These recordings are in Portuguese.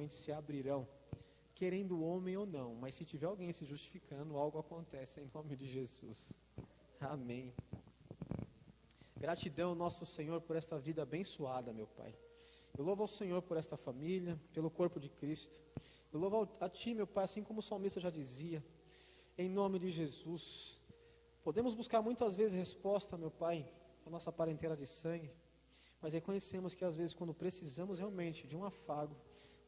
realmente se abrirão, querendo o homem ou não, mas se tiver alguém se justificando, algo acontece em nome de Jesus. Amém. Gratidão, nosso Senhor, por esta vida abençoada, meu Pai. Eu louvo ao Senhor por esta família, pelo corpo de Cristo. Eu louvo a Ti, meu Pai, assim como o salmista já dizia, em nome de Jesus. Podemos buscar muitas vezes resposta, meu Pai, a nossa parentela de sangue, mas reconhecemos que às vezes quando precisamos realmente de um afago,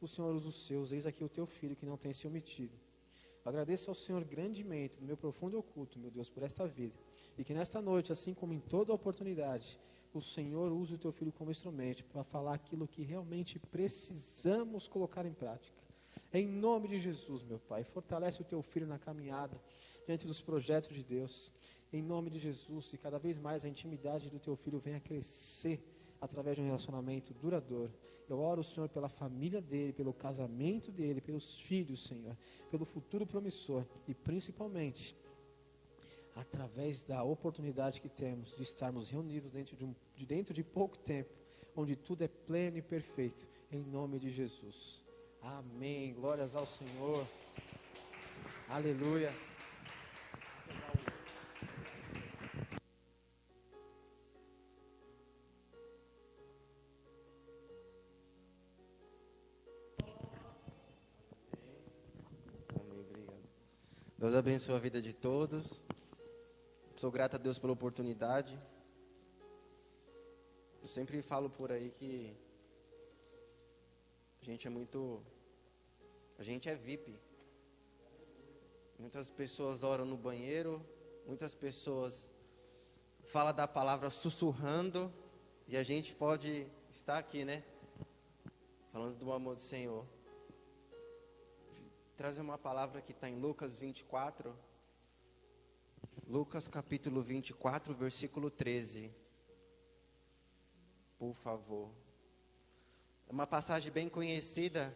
o Senhor usa os seus. Eis aqui o Teu Filho que não tem se omitido. Agradeço ao Senhor grandemente, no meu profundo e oculto, meu Deus, por esta vida. E que nesta noite, assim como em toda oportunidade, o Senhor use o Teu Filho como instrumento para falar aquilo que realmente precisamos colocar em prática. Em nome de Jesus, meu Pai, fortalece o Teu Filho na caminhada, diante dos projetos de Deus. Em nome de Jesus, e cada vez mais a intimidade do Teu Filho venha crescer através de um relacionamento duradouro. Eu oro, Senhor, pela família dele, pelo casamento dele, pelos filhos, Senhor, pelo futuro promissor e principalmente através da oportunidade que temos de estarmos reunidos dentro de pouco tempo, onde tudo é pleno e perfeito, em nome de Jesus. Amém. Glórias ao Senhor. Aleluia. Amém, obrigado. Deus abençoe a vida de todos. Sou grato a Deus pela oportunidade. Eu sempre falo por aí que a gente é VIP. Muitas pessoas oram no banheiro, muitas pessoas falam da palavra sussurrando, e a gente pode estar aqui, né? Falando do amor do Senhor. Trazer uma palavra que está em Lucas 24. Lucas capítulo 24, versículo 13. Por favor. É uma passagem bem conhecida,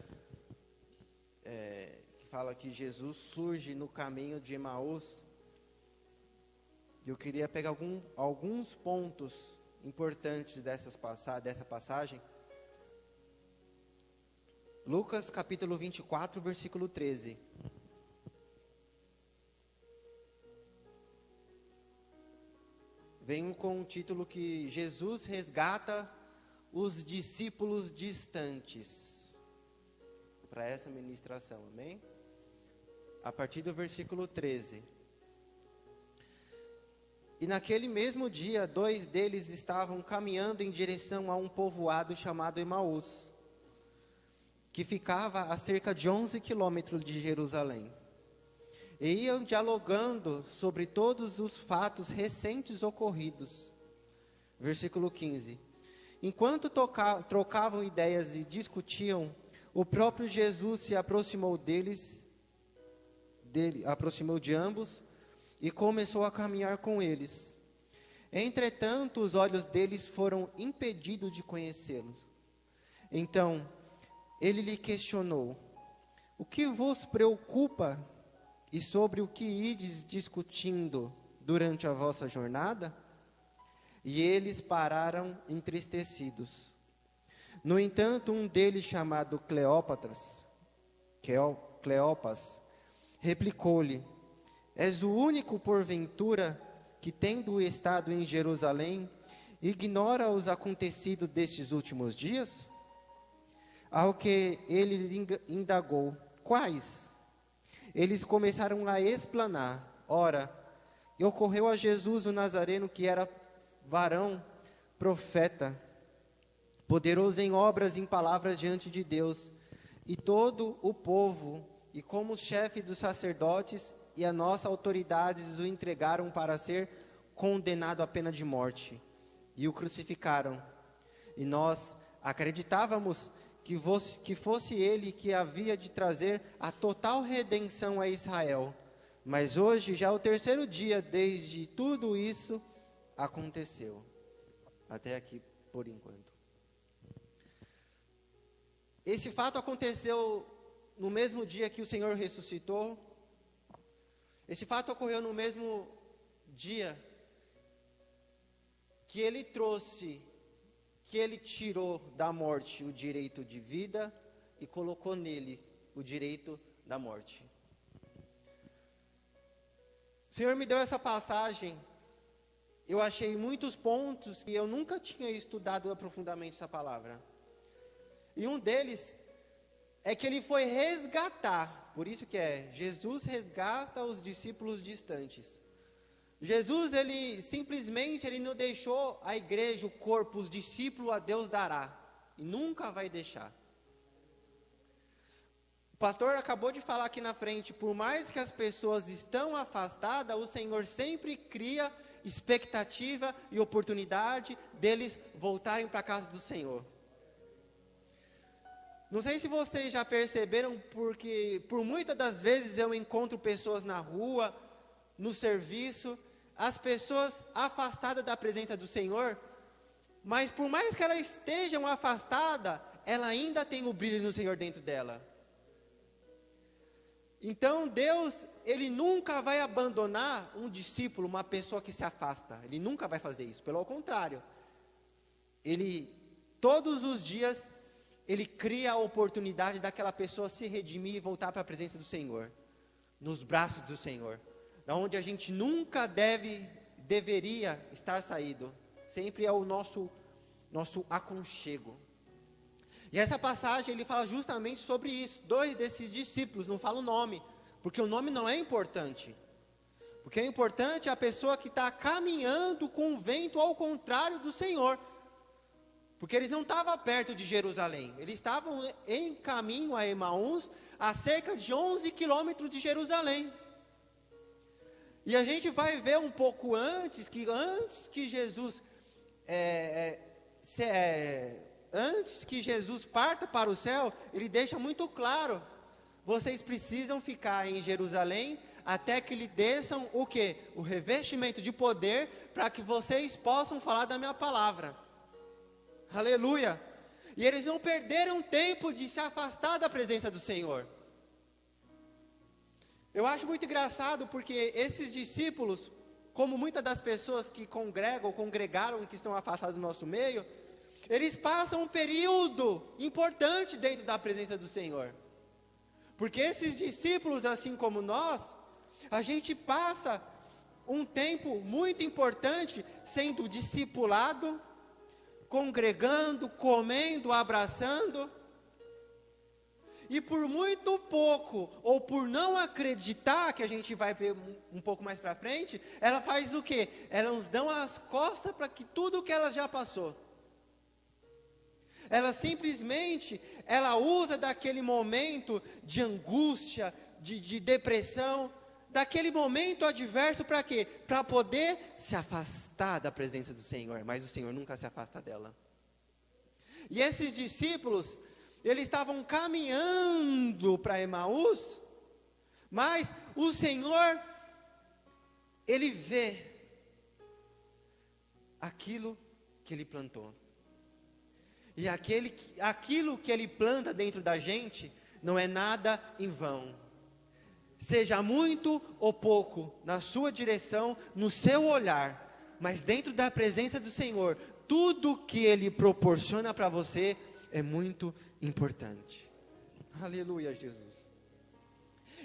que fala que Jesus surge no caminho de Emaús. E eu queria pegar alguns pontos importantes dessa passagem. Lucas capítulo 24, versículo 13. Venho com um título que Jesus resgata os discípulos distantes. Para essa ministração, amém? A partir do versículo 13. E naquele mesmo dia, 2 deles estavam caminhando em direção a um povoado chamado Emaús, que ficava a cerca de 11 quilômetros de Jerusalém. E iam dialogando sobre todos os fatos recentes ocorridos. Versículo 15. Enquanto trocavam ideias e discutiam, o próprio Jesus se aproximou aproximou de ambos e começou a caminhar com eles. Entretanto, os olhos deles foram impedidos de conhecê-lo. Então, ele lhe questionou: o que vos preocupa e sobre o que ides discutindo durante a vossa jornada? E eles pararam entristecidos. No entanto, um deles, chamado Cleópas, replicou-lhe: és o único, porventura, que, tendo estado em Jerusalém, ignora os acontecidos destes últimos dias? Ao que ele indagou: quais? Eles começaram a explanar. Ora, ocorreu a Jesus o Nazareno, que era varão, profeta, poderoso em obras e em palavras diante de Deus e todo o povo, e como chefe dos sacerdotes e a nossa autoridades o entregaram para ser condenado à pena de morte, e o crucificaram. E nós acreditávamos que fosse ele que havia de trazer a total redenção a Israel. Mas hoje já é o 3º dia desde tudo isso aconteceu. Até aqui por enquanto. Esse fato aconteceu no mesmo dia que o Senhor ressuscitou. Esse fato ocorreu no mesmo dia que ele tirou da morte o direito de vida e colocou nele o direito da morte. O Senhor me deu essa passagem, eu achei muitos pontos que eu nunca tinha estudado profundamente essa palavra. E um deles é que ele foi resgatar, por isso que Jesus resgata os discípulos distantes. Jesus, ele simplesmente, ele não deixou a igreja, o corpo, os discípulos a Deus dará, e nunca vai deixar. O pastor acabou de falar aqui na frente, por mais que as pessoas estão afastadas, o Senhor sempre cria expectativa e oportunidade deles voltarem para a casa do Senhor. Não sei se vocês já perceberam, porque por muitas das vezes eu encontro pessoas na rua, no serviço, as pessoas afastadas da presença do Senhor, mas por mais que elas estejam afastadas, ela ainda tem o brilho no Senhor dentro dela. Então Deus, Ele nunca vai abandonar um discípulo, uma pessoa que se afasta. Ele nunca vai fazer isso, pelo contrário. Ele, todos os dias, Ele cria a oportunidade daquela pessoa se redimir e voltar para a presença do Senhor, nos braços do Senhor, da onde a gente nunca deveria estar saído. Sempre é o nosso aconchego. E essa passagem, ele fala justamente sobre isso. 2 desses discípulos, não fala o nome, porque o nome não é importante. Porque é importante a pessoa que está caminhando com o vento ao contrário do Senhor. Porque eles não estavam perto de Jerusalém, eles estavam em caminho a Emaús, a cerca de 11 quilômetros de Jerusalém. E a gente vai ver um pouco antes que Jesus antes que Jesus parta para o céu, ele deixa muito claro: vocês precisam ficar em Jerusalém até que lhe desçam o quê? O revestimento de poder, para que vocês possam falar da minha palavra. Aleluia! E eles não perderam tempo de se afastar da presença do Senhor. Eu acho muito engraçado, porque esses discípulos, como muitas das pessoas que congregaram, que estão afastados do nosso meio, eles passam um período importante dentro da presença do Senhor. Porque esses discípulos, assim como nós, a gente passa um tempo muito importante sendo discipulado, congregando, comendo, abraçando. E por muito pouco, ou por não acreditar, que a gente vai ver um pouco mais para frente, ela faz o quê? Elas dão as costas para que tudo que ela já passou. Ela simplesmente, ela usa daquele momento de angústia, de depressão, daquele momento adverso para quê? Para poder se afastar da presença do Senhor, mas o Senhor nunca se afasta dela. E esses discípulos, eles estavam caminhando para Emaús, mas o Senhor, Ele vê aquilo que Ele plantou. E aquilo que Ele planta dentro da gente, não é nada em vão. Seja muito ou pouco, na sua direção, no seu olhar, mas dentro da presença do Senhor, tudo que Ele proporciona para você é muito importante. Aleluia, Jesus.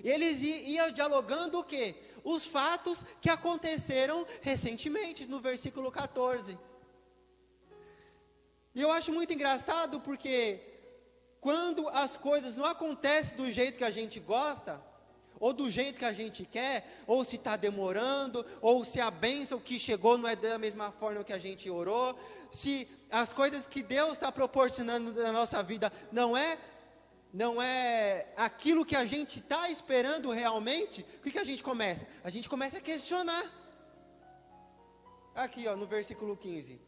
E eles iam dialogando o quê? Os fatos que aconteceram recentemente, no versículo 14. E eu acho muito engraçado, porque quando as coisas não acontecem do jeito que a gente gosta, ou do jeito que a gente quer, ou se está demorando, ou se a bênção que chegou não é da mesma forma que a gente orou, se as coisas que Deus está proporcionando na nossa vida não é aquilo que a gente está esperando realmente, o que a gente começa? A gente começa a questionar. Aqui, no versículo 15.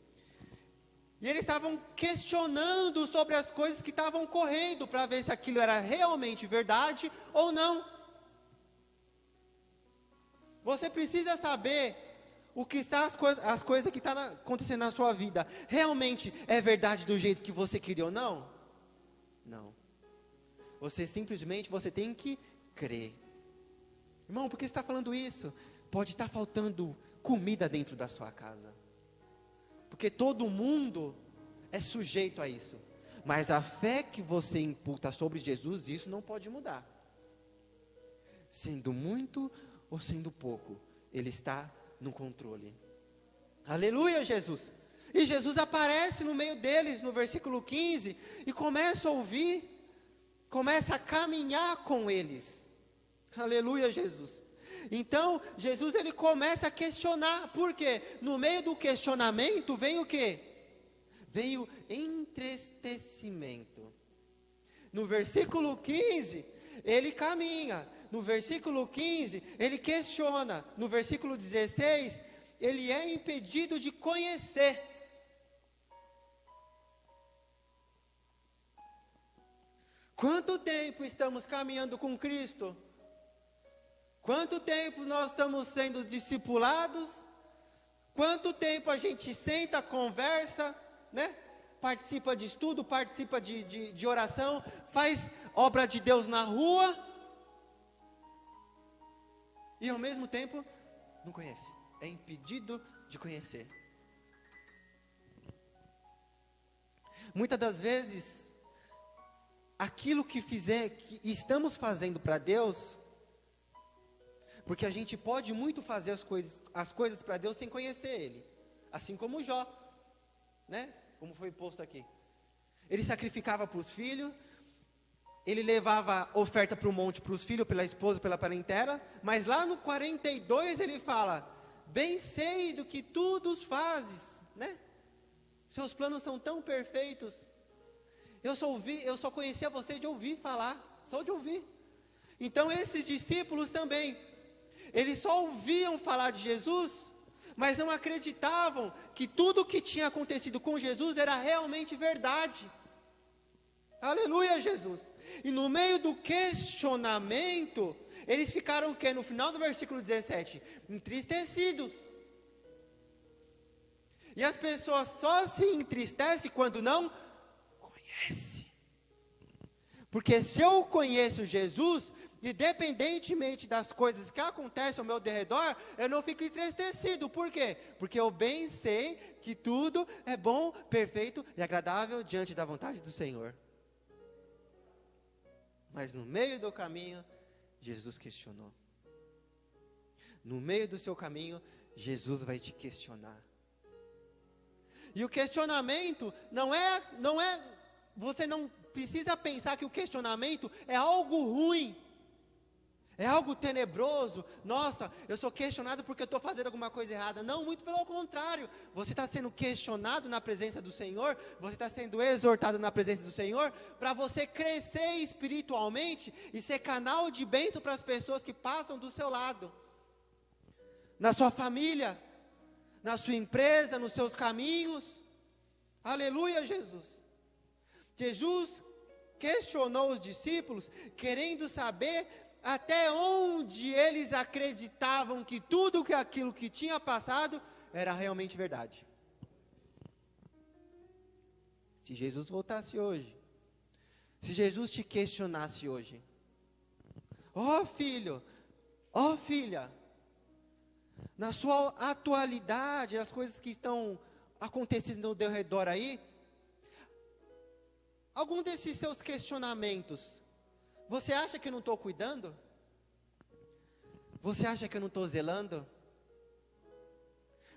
E eles estavam questionando sobre as coisas que estavam ocorrendo, para ver se aquilo era realmente verdade ou não. Você precisa saber o que está as coisas que estão acontecendo na sua vida. Realmente é verdade do jeito que você queria ou não? Não. Você simplesmente tem que crer. Irmão, por que você está falando isso? Pode estar faltando comida dentro da sua casa. Porque todo mundo é sujeito a isso. Mas a fé que você imputa sobre Jesus, isso não pode mudar. Sendo muito ou sendo pouco, Ele está no controle. Aleluia, Jesus! E Jesus aparece no meio deles, no versículo 15, e começa a ouvir, começa a caminhar com eles. Aleluia, Jesus! Então, Jesus ele começa a questionar, por quê? No meio do questionamento vem o quê? Vem o entristecimento. No versículo 15, ele caminha. No versículo 15, ele questiona. No versículo 16, ele é impedido de conhecer. Quanto tempo estamos caminhando com Cristo? Quanto tempo nós estamos sendo discipulados? Quanto tempo a gente senta, conversa, né? Participa de estudo, participa de oração, faz obra de Deus na rua, e ao mesmo tempo não conhece, é impedido de conhecer. Muitas das vezes, aquilo que estamos fazendo para Deus, porque a gente pode muito fazer as coisas para Deus sem conhecer Ele, assim como Jó, né? Como foi posto aqui. Ele sacrificava para os filhos, ele levava oferta para o monte, para os filhos, pela esposa, pela parentela, mas lá no 42 ele fala, bem sei do que tu fazes, né? Seus planos são tão perfeitos, eu só conhecia você de ouvir falar, só de ouvir. Então esses discípulos também, eles só ouviam falar de Jesus, mas não acreditavam que tudo o que tinha acontecido com Jesus era realmente verdade. Aleluia, Jesus! E no meio do questionamento, eles ficaram o quê? No final do versículo 17, entristecidos. E as pessoas só se entristecem quando não conhecem. Porque se eu conheço Jesus, independentemente das coisas que acontecem ao meu redor, eu não fico entristecido. Por quê? Porque eu bem sei que tudo é bom, perfeito e agradável diante da vontade do Senhor. Mas no meio do caminho, Jesus questionou. No meio do seu caminho, Jesus vai te questionar. E o questionamento não é, você não precisa pensar que o questionamento é algo ruim. É algo tenebroso. Nossa, eu sou questionado porque eu estou fazendo alguma coisa errada. Não, muito pelo contrário. Você está sendo questionado na presença do Senhor. Você está sendo exortado na presença do Senhor. Para você crescer espiritualmente e ser canal de bênção para as pessoas que passam do seu lado. Na sua família. Na sua empresa, nos seus caminhos. Aleluia, Jesus. Jesus questionou os discípulos, querendo saber até onde eles acreditavam que tudo aquilo que tinha passado era realmente verdade. Se Jesus voltasse hoje, se Jesus te questionasse hoje, ó filho, ó filha, na sua atualidade, as coisas que estão acontecendo ao teu redor aí, algum desses seus questionamentos, você acha que eu não estou cuidando? Você acha que eu não estou zelando?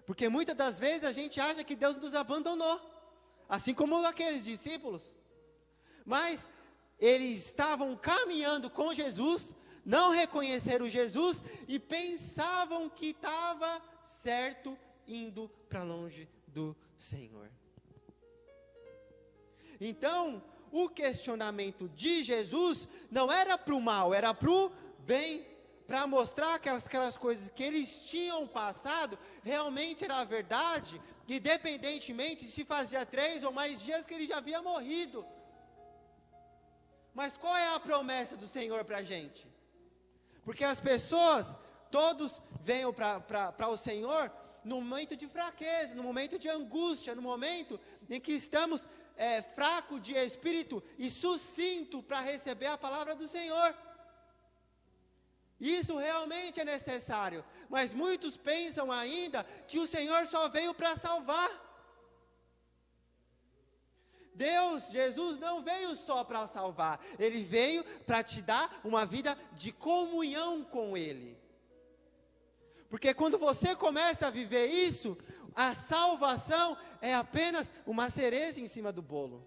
Porque muitas das vezes a gente acha que Deus nos abandonou, assim como aqueles discípulos. Mas eles estavam caminhando com Jesus, não reconheceram Jesus e pensavam que estava certo indo para longe do Senhor. Então, o questionamento de Jesus não era para o mal, era para o bem, para mostrar que aquelas coisas que eles tinham passado realmente era a verdade, independentemente se fazia 3 ou mais dias que ele já havia morrido. Mas qual é a promessa do Senhor para a gente? Porque as pessoas, todos venham para o Senhor no momento de fraqueza, no momento de angústia, no momento em que estamos fraco de espírito e sucinto para receber a palavra do Senhor. Isso realmente é necessário, mas muitos pensam ainda que o Senhor só veio para salvar. Jesus não veio só para salvar, Ele veio para te dar uma vida de comunhão com Ele. Porque quando você começa a viver isso, a salvação é apenas uma cereja em cima do bolo.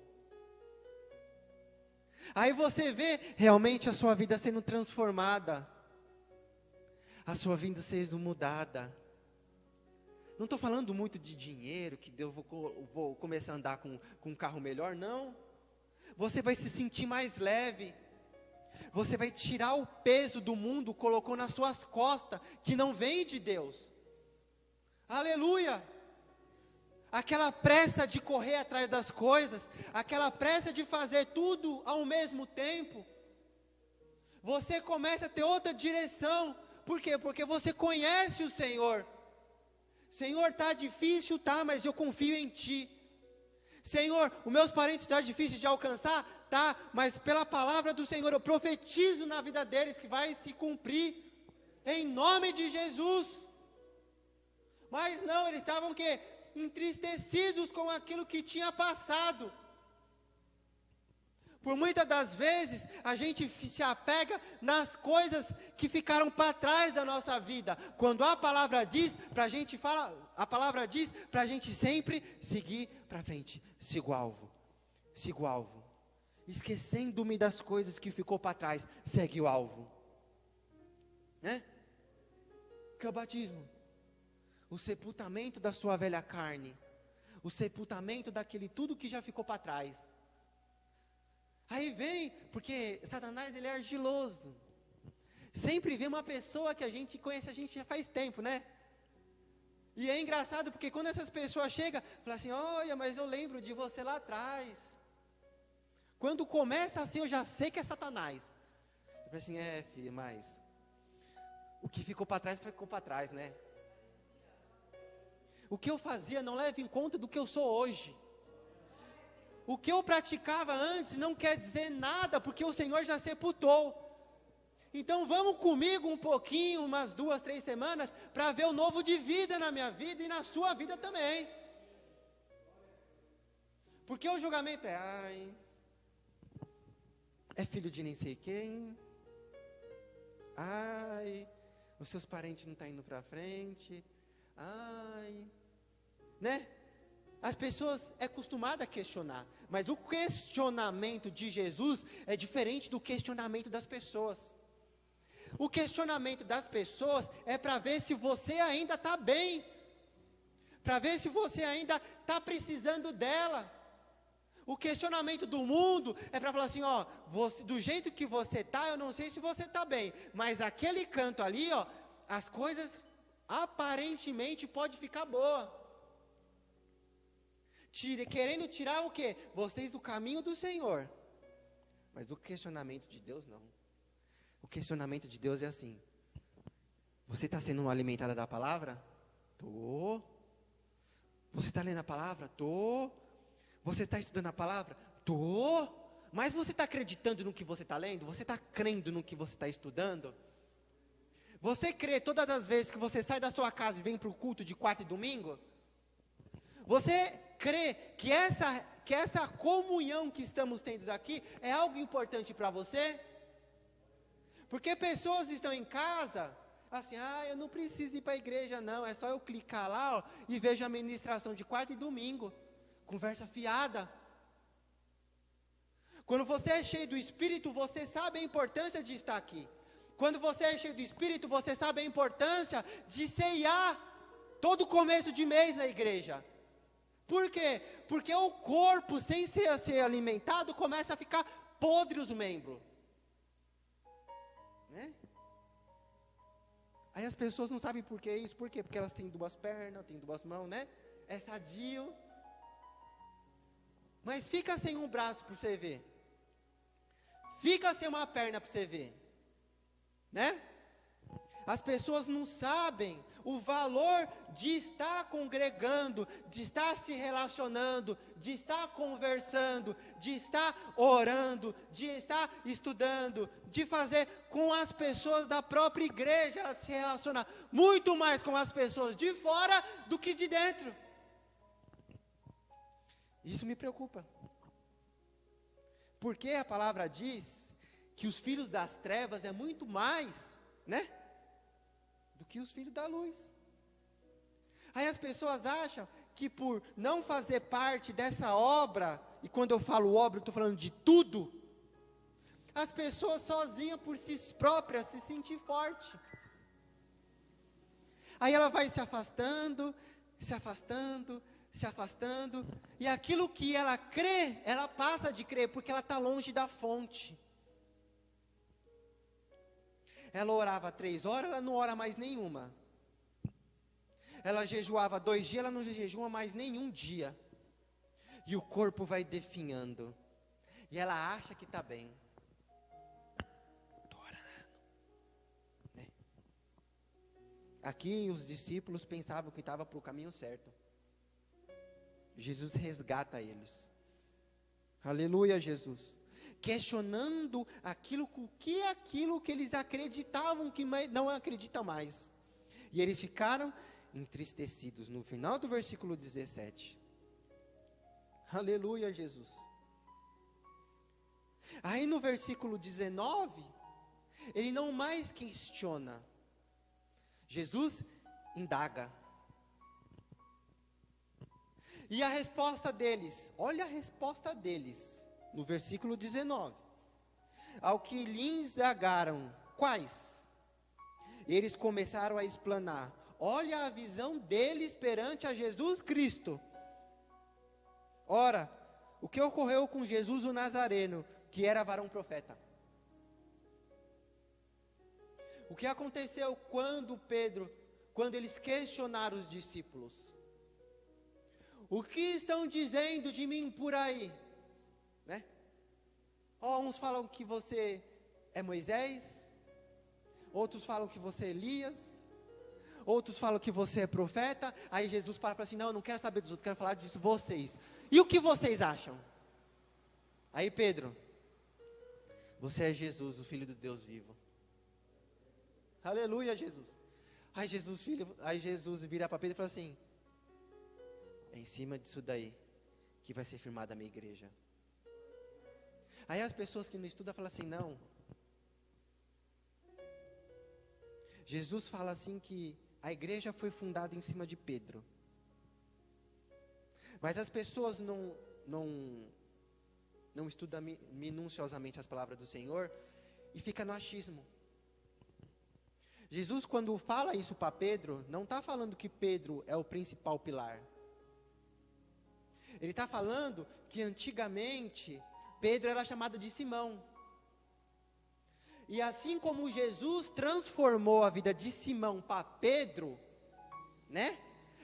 Aí você vê realmente a sua vida sendo transformada, a sua vida sendo mudada. Não estou falando muito de dinheiro, que eu vou começar a andar com um carro melhor, não. Você vai se sentir mais leve. Você vai tirar o peso do mundo, colocou nas suas costas, que não vem de Deus. Aleluia! Aquela pressa de correr atrás das coisas, aquela pressa de fazer tudo ao mesmo tempo. Você começa a ter outra direção. Por quê? Porque você conhece o Senhor. Senhor, está difícil, tá, mas eu confio em Ti. Senhor, os meus parentes estão difíceis de alcançar, tá, mas pela palavra do Senhor, eu profetizo na vida deles que vai se cumprir, em nome de Jesus. Mas não, eles estavam o quê? Entristecidos com aquilo que tinha passado. Por muitas das vezes, a gente se apega nas coisas que ficaram para trás da nossa vida. Quando a palavra diz, a palavra diz para a gente sempre seguir para frente. Siga o alvo. Esquecendo-me das coisas que ficou para trás, segue o alvo. Né? Que é o batismo. O sepultamento da sua velha carne. O sepultamento daquele tudo que já ficou para trás. Aí vem, porque Satanás ele é argiloso. Sempre vem uma pessoa que a gente conhece, a gente já faz tempo, né? E é engraçado porque quando essas pessoas chegam, falam assim, olha, mas eu lembro de você lá atrás. Quando começa assim, eu já sei que é Satanás. Eu falo assim, filho, mas o que ficou para trás, né? O que eu fazia não leva em conta do que eu sou hoje. O que eu praticava antes não quer dizer nada, porque o Senhor já sepultou. Então vamos comigo um pouquinho, umas 2, 3 semanas, para ver o novo de vida na minha vida e na sua vida também. Porque o julgamento é filho de nem sei quem, os seus parentes não estão indo para frente, né? As pessoas é acostumada a questionar, mas o questionamento de Jesus é diferente do questionamento das pessoas. O questionamento das pessoas é para ver se você ainda está bem, para ver se você ainda está precisando dela. O questionamento do mundo é para falar assim, do jeito que você está, eu não sei se você está bem, mas aquele canto ali, as coisas aparentemente pode ficar boa. Querendo tirar o quê? Vocês do caminho do Senhor. Mas o questionamento de Deus não. O questionamento de Deus é assim. Você está sendo alimentada da palavra? Tô. Você está lendo a palavra? Tô. Você está estudando a palavra? Tô. Mas você está acreditando no que você está lendo? Você está crendo no que você está estudando? Você crê todas as vezes que você sai da sua casa e vem para o culto de quarta e domingo? Você crê que essa comunhão que estamos tendo aqui é algo importante para você? Porque pessoas estão em casa, assim, eu não preciso ir para a igreja não, é só eu clicar lá e vejo a ministração de quarta e domingo, conversa fiada. Quando você é cheio do Espírito, você sabe a importância de estar aqui. Quando você é cheio do Espírito, você sabe a importância de ceiar todo começo de mês na igreja. Por quê? Porque o corpo, sem ser alimentado, começa a ficar podre os membros. Né? Aí as pessoas não sabem por que isso. Por quê? Porque elas têm 2 pernas, têm 2 mãos, né? É sadio. Mas fica sem um braço para você ver. Fica sem uma perna para você ver. Né? As pessoas não sabem o valor de estar congregando, de estar se relacionando, de estar conversando, de estar orando, de estar estudando, de fazer com as pessoas da própria igreja, ela se relacionar muito mais com as pessoas de fora do que de dentro. Isso me preocupa. Porque a palavra diz que os filhos das trevas é muito mais, né? Do que os filhos da luz. Aí as pessoas acham que por não fazer parte dessa obra, e quando eu falo obra, eu estou falando de tudo, as pessoas sozinhas por si próprias se sentir forte. Aí ela vai se afastando, se afastando, se afastando, e aquilo que ela crê, ela passa de crer, porque ela está longe da fonte. Ela orava 3 horas, ela não ora mais nenhuma. Ela jejuava 2 dias, ela não jejua mais nenhum dia. E o corpo vai definhando. E ela acha que está bem. Estou orando. Né? Aqui os discípulos pensavam que estava para o caminho certo. Jesus resgata eles. Aleluia, Jesus. Questionando aquilo que eles acreditavam que não acreditam mais. E eles ficaram entristecidos no final do versículo 17. Aleluia, Jesus. Aí no versículo 19, ele não mais questiona. Jesus indaga. E a resposta deles, olha a resposta deles, no versículo 19. Ao que lhes indagaram, quais? Eles começaram a explanar. Olha a visão deles perante a Jesus Cristo. Ora, o que ocorreu com Jesus o Nazareno, que era varão profeta? O que aconteceu quando eles questionaram os discípulos? O que estão dizendo de mim por aí? Né? Uns falam que você é Moisés, outros falam que você é Elias, outros falam que você é profeta. Aí Jesus para assim, não, eu não quero saber dos outros, quero falar de vocês. E o que vocês acham? Aí Pedro, você é Jesus, o Filho do Deus vivo. Aleluia, Jesus. Aí Jesus vira para Pedro e fala assim, é em cima disso daí que vai ser firmada a minha igreja. Aí as pessoas que não estudam falam assim, não. Jesus fala assim que a igreja foi fundada em cima de Pedro. Mas as pessoas não estudam minuciosamente as palavras do Senhor e fica no achismo. Jesus, quando fala isso para Pedro, não está falando que Pedro é o principal pilar. Ele está falando que antigamente Pedro era chamado de Simão. E assim como Jesus transformou a vida de Simão para Pedro, né?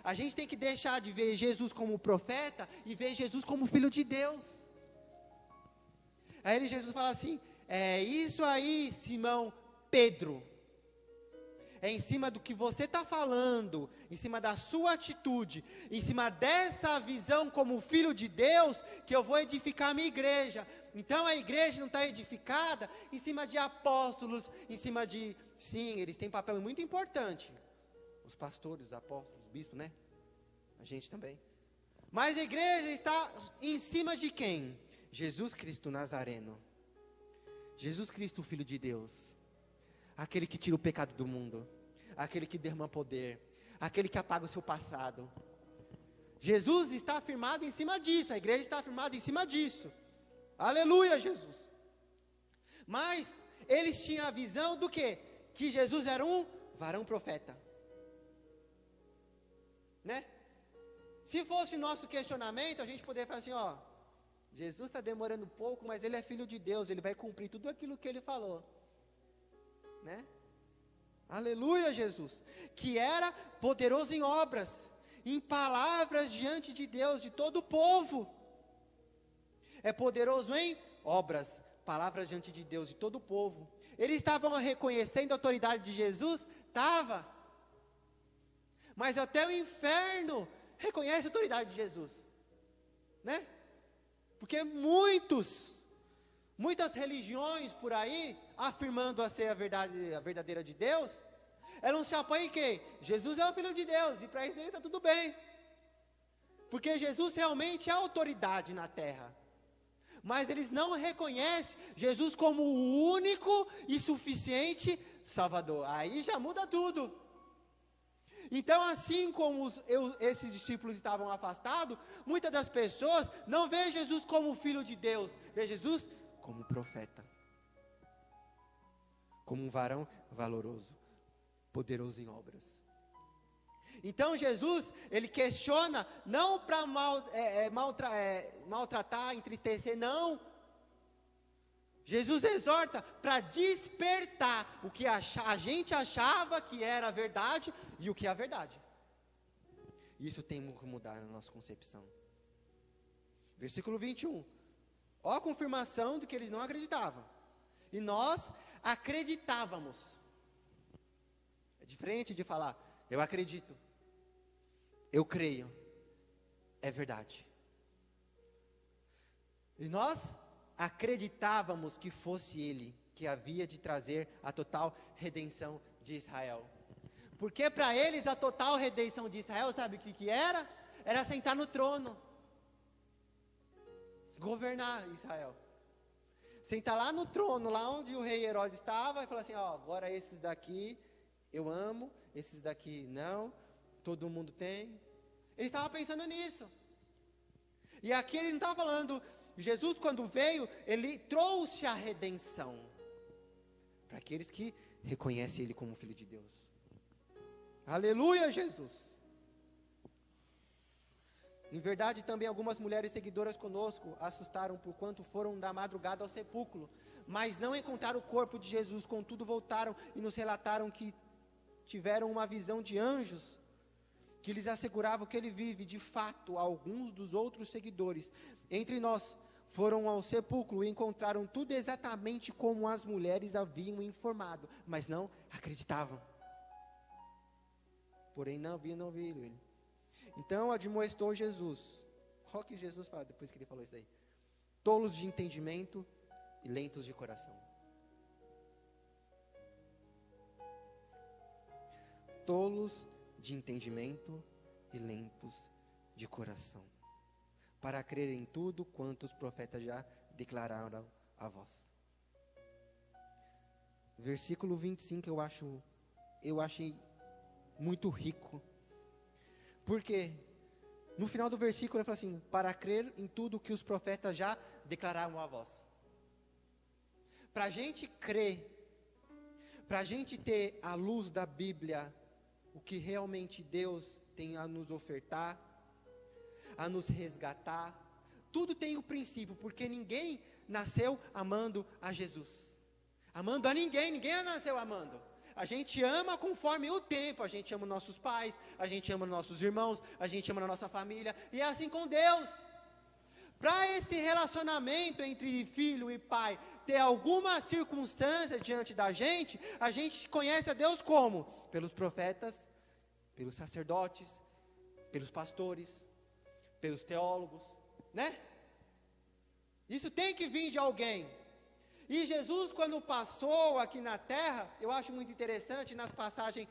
A gente tem que deixar de ver Jesus como profeta e ver Jesus como filho de Deus. Aí Jesus fala assim, é isso aí, Simão Pedro. É em cima do que você está falando, em cima da sua atitude, em cima dessa visão como filho de Deus, que eu vou edificar a minha igreja. Então a igreja não está edificada em cima de apóstolos, em cima de... Sim, eles têm papel muito importante. Os pastores, os apóstolos, os bispos, né? A gente também. Mas a igreja está em cima de quem? Jesus Cristo Nazareno. Jesus Cristo, o Filho de Deus. Aquele que tira o pecado do mundo, aquele que derrama poder, aquele que apaga o seu passado. Jesus está afirmado em cima disso, a igreja está afirmada em cima disso. Aleluia, Jesus. Mas eles tinham a visão do quê? Que Jesus era um varão profeta. Né? Se fosse o nosso questionamento, a gente poderia falar assim, Jesus está demorando um pouco, mas ele é filho de Deus, ele vai cumprir tudo aquilo que ele falou. Né? Aleluia, Jesus. Que era poderoso em obras, em palavras diante de Deus, de todo o povo. É poderoso em obras, palavras diante de Deus, de todo o povo. Eles estavam reconhecendo a autoridade de Jesus? Estava. Mas até o inferno reconhece a autoridade de Jesus. Né? Porque muitas religiões por aí, afirmando a ser a verdadeira de Deus, elas se apoiam em quem? Jesus é o Filho de Deus, e para isso dele está tudo bem. Porque Jesus realmente é a autoridade na terra. mas eles não reconhecem Jesus como o único e suficiente Salvador. Aí já muda tudo. Então, assim como esses discípulos estavam afastados, muitas das pessoas não veem Jesus como filho de Deus, vê Jesus como profeta, como um varão valoroso, poderoso em obras. Então Jesus, ele questiona, não para maltratar, entristecer, não. Jesus exorta para despertar o que a gente achava que era verdade e o que é a verdade. Isso tem que mudar na nossa concepção. Versículo 21. Ó a confirmação de que eles não acreditavam. E nós acreditávamos. É diferente de falar, eu acredito. Eu creio, é verdade. E nós acreditávamos que fosse Ele que havia de trazer a total redenção de Israel. Porque para eles a total redenção de Israel, sabe o que era? Era sentar no trono, governar Israel. Sentar lá no trono, lá onde o rei Herodes estava, e falar assim, ó, agora esses daqui eu amo, esses daqui não. Todo mundo tem. Ele estava pensando nisso. E aqui ele não estava falando. Jesus, quando veio, ele trouxe a redenção para aqueles que reconhecem Ele como Filho de Deus. Aleluia, Jesus. Em verdade, também algumas mulheres seguidoras conosco assustaram por quanto foram da madrugada ao sepulcro, mas não encontraram o corpo de Jesus. Contudo, voltaram e nos relataram que tiveram uma visão de anjos que lhes asseguravam que Ele vive. De fato, alguns dos outros seguidores entre nós foram ao sepulcro e encontraram tudo exatamente como as mulheres haviam informado, mas não acreditavam. Porém, não viram ele. Então admoestou Jesus. Olha o que Jesus fala depois que ele falou isso daí. Tolos de entendimento e lentos de coração. Tolos de entendimento e lentos de coração, para crer em tudo quanto os profetas já declararam a vós. Versículo 25 eu achei muito rico, porque no final do versículo ele fala assim, para crer em tudo que os profetas já declararam a vós. Para a gente crer, para a gente ter a luz da Bíblia, o que realmente Deus tem a nos ofertar, a nos resgatar, tudo tem o princípio, porque ninguém nasceu amando a Jesus, amando a ninguém nasceu amando. A gente ama conforme o tempo, a gente ama nossos pais, a gente ama nossos irmãos, a gente ama a nossa família, e é assim com Deus. Para esse relacionamento entre filho e pai ter alguma circunstância diante da gente, a gente conhece a Deus como? Pelos profetas, pelos sacerdotes, pelos pastores, pelos teólogos, né? Isso tem que vir de alguém. E Jesus, quando passou aqui na terra, eu acho muito interessante, nas passagens,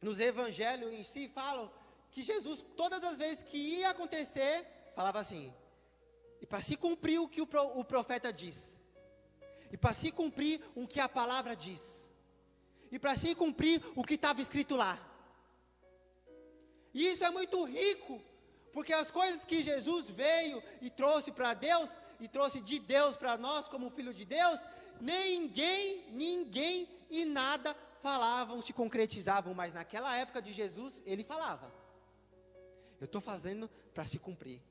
nos evangelhos em si, falam que Jesus, todas as vezes que ia acontecer, falava assim, e para se cumprir o que o profeta diz, e para se cumprir o que a palavra diz, e para se cumprir o que estava escrito lá. E isso é muito rico, porque as coisas que Jesus veio e trouxe para Deus, e trouxe de Deus para nós como filho de Deus, ninguém e nada falavam, se concretizavam, mas naquela época de Jesus, ele falava, eu estou fazendo para se cumprir,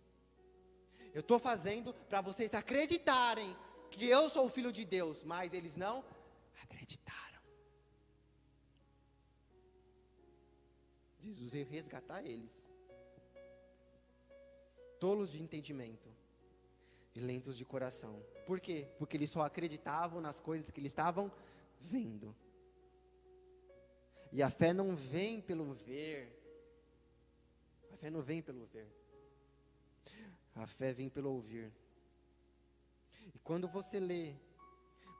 eu estou fazendo para vocês acreditarem que eu sou o filho de Deus, mas eles não acreditaram. Jesus veio resgatar eles, tolos de entendimento e lentos de coração. Por quê? Porque eles só acreditavam nas coisas que eles estavam vendo. E a fé não vem pelo ver. A fé não vem pelo ver. A fé vem pelo ouvir. E quando você lê,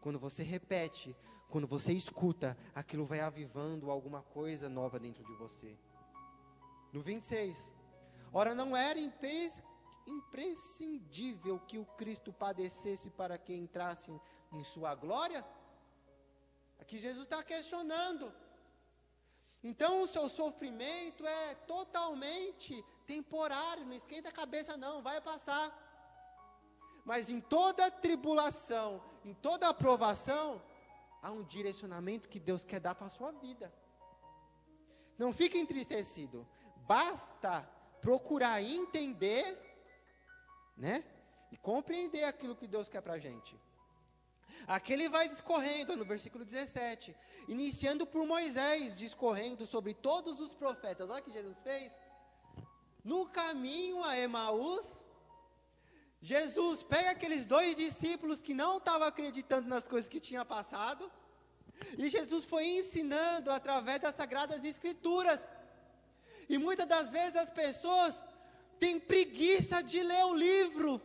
quando você repete, quando você escuta, aquilo vai avivando alguma coisa nova dentro de você. No 26. Ora, não era imprescindível que o Cristo padecesse para que entrasse em sua glória? Aqui Jesus está questionando. Então o seu sofrimento é totalmente temporário, não esquenta a cabeça não, vai passar. Mas em toda tribulação, em toda aprovação, há um direcionamento que Deus quer dar para a sua vida. Não fique entristecido, basta procurar entender, né? E compreender aquilo que Deus quer para a gente. Aqui ele vai discorrendo no versículo 17, iniciando por Moisés, discorrendo sobre todos os profetas. Olha o que Jesus fez. No caminho a Emaús, Jesus pega aqueles 2 discípulos que não estavam acreditando nas coisas que tinha passado, e Jesus foi ensinando através das Sagradas Escrituras. E muitas das vezes as pessoas têm preguiça de ler o livro,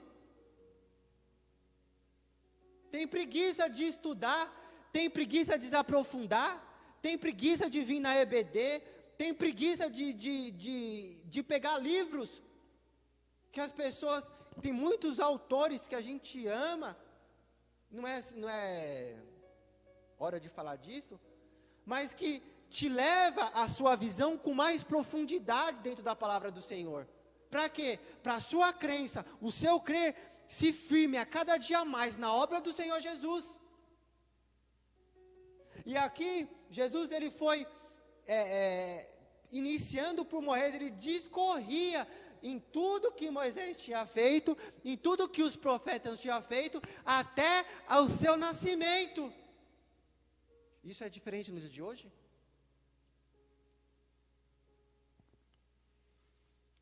tem preguiça de estudar, tem preguiça de se aprofundar, tem preguiça de vir na EBD, tem preguiça de pegar livros, que as pessoas, tem muitos autores que a gente ama, não é hora de falar disso, mas que te leva a sua visão com mais profundidade dentro da palavra do Senhor. Para quê? Para a sua crença, o seu crer se firme a cada dia mais na obra do Senhor Jesus. E aqui, Jesus ele foi iniciando por Moisés, ele discorria em tudo que Moisés tinha feito, em tudo que os profetas tinham feito, até ao seu nascimento. Isso é diferente nos dias de hoje?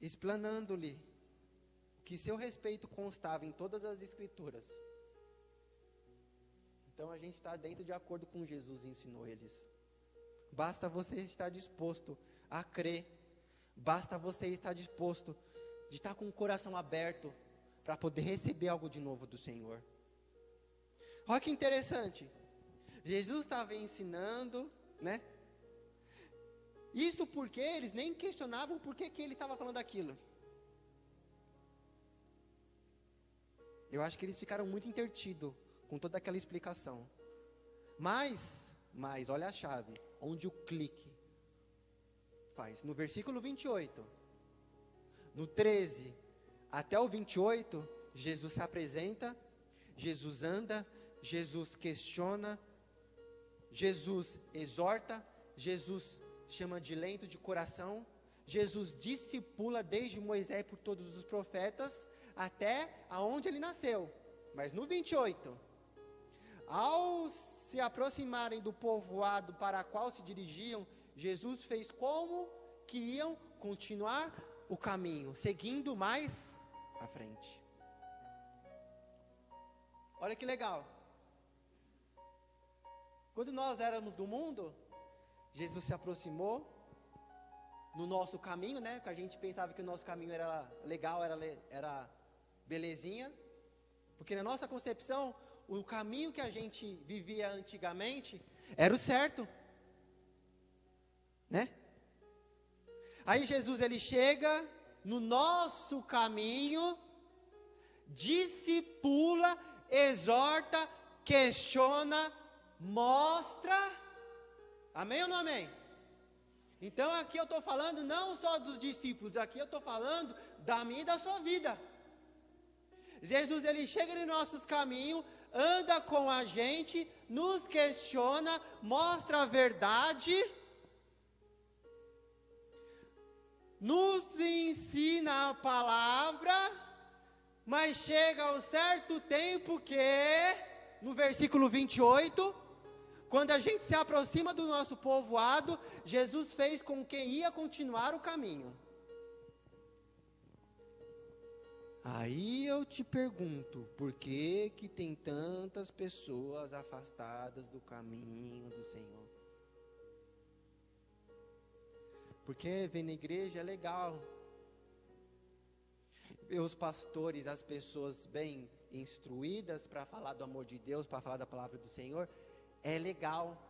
Explanando-lhe que seu respeito constava em todas as Escrituras. Então a gente está dentro de acordo com Jesus ensinou eles. Basta você estar disposto a crer. Basta você estar disposto de estar com o coração aberto para poder receber algo de novo do Senhor. Olha que interessante. Jesus estava ensinando, né? Isso porque eles nem questionavam por que ele estava falando aquilo. Eu acho que eles ficaram muito intertidos com toda aquela explicação. Mas, olha a chave, onde o clique faz. No versículo 28, no 13 até o 28, Jesus se apresenta, Jesus anda, Jesus questiona, Jesus exorta, Jesus chama de lento de coração, Jesus discipula desde Moisés por todos os profetas, até aonde ele nasceu. Mas no 28, ao se aproximarem do povoado para qual se dirigiam, Jesus fez como que iam continuar o caminho, seguindo mais à frente. Olha que legal. Quando nós éramos do mundo, Jesus se aproximou no nosso caminho, né? Porque a gente pensava que o nosso caminho era legal, era belezinha, porque na nossa concepção, o caminho que a gente vivia antigamente era o certo, né? Aí Jesus ele chega no nosso caminho, discipula, exorta, questiona, mostra. Amém ou não amém? Então aqui eu estou falando não só dos discípulos, aqui eu estou falando da minha e da sua vida. Jesus ele chega em nossos caminhos, anda com a gente, nos questiona, mostra a verdade, nos ensina a palavra, mas chega um certo tempo que, no versículo 28, quando a gente se aproxima do nosso povoado, Jesus fez com que ia continuar o caminho. Aí eu te pergunto, por que que tem tantas pessoas afastadas do caminho do Senhor? Porque vir na igreja é legal. Ver os pastores, as pessoas bem instruídas para falar do amor de Deus, para falar da palavra do Senhor, é legal.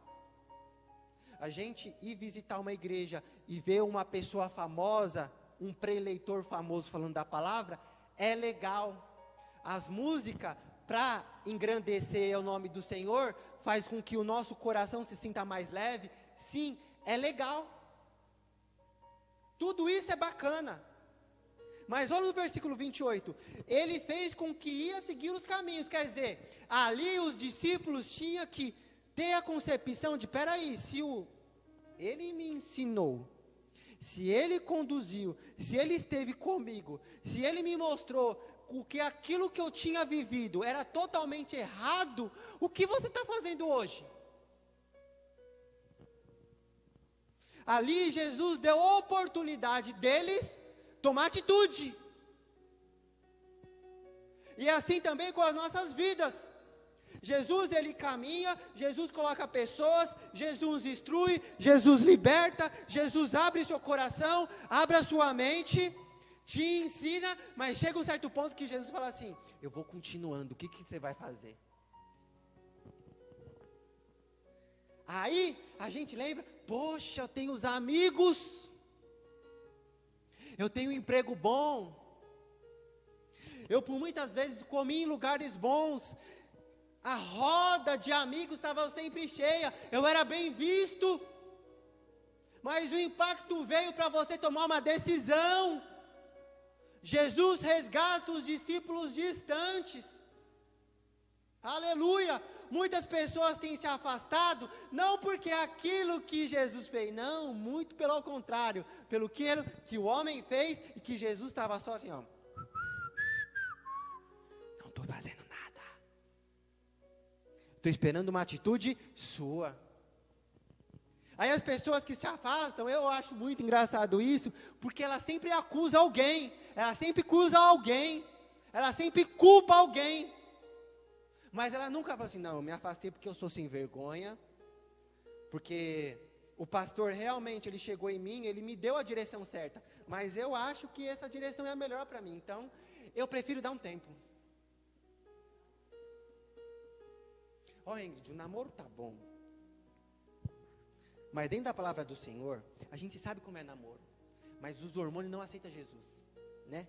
A gente ir visitar uma igreja e ver uma pessoa famosa, um preleitor famoso falando da palavra, é legal. As músicas, para engrandecer o nome do Senhor, faz com que o nosso coração se sinta mais leve. Sim, é legal. Tudo isso é bacana. Mas olha no versículo 28, ele fez com que ia seguir os caminhos, quer dizer, ali os discípulos tinham que ter a concepção de, peraí, ele me ensinou, se ele conduziu, se ele esteve comigo, se ele me mostrou que aquilo que eu tinha vivido era totalmente errado, o que você está fazendo hoje? Ali Jesus deu a oportunidade deles tomar atitude. E assim também com as nossas vidas. Jesus, ele caminha, Jesus coloca pessoas, Jesus instrui, Jesus liberta, Jesus abre seu coração, abre a sua mente, te ensina, mas chega um certo ponto que Jesus fala assim, eu vou continuando, o que você vai fazer? Aí, a gente lembra, poxa, eu tenho os amigos, eu tenho um emprego bom, eu por muitas vezes comi em lugares bons, a roda de amigos estava sempre cheia, eu era bem visto, mas o impacto veio para você tomar uma decisão. Jesus resgata os discípulos distantes, aleluia. Muitas pessoas têm se afastado, não porque aquilo que Jesus fez, não, muito pelo contrário, pelo que o homem fez, e que Jesus estava só assim, ó, não estou fazendo nada, estou esperando uma atitude sua. Aí as pessoas que se afastam, eu acho muito engraçado isso, porque ela sempre acusa alguém, ela sempre culpa alguém, mas ela nunca fala assim, não, eu me afastei porque eu sou sem vergonha, porque o pastor realmente, ele chegou em mim, ele me deu a direção certa, mas eu acho que essa direção é a melhor para mim, então eu prefiro dar um tempo. Ingrid, o namoro tá bom, mas dentro da palavra do Senhor, a gente sabe como é namoro, mas os hormônios não aceitam Jesus, né?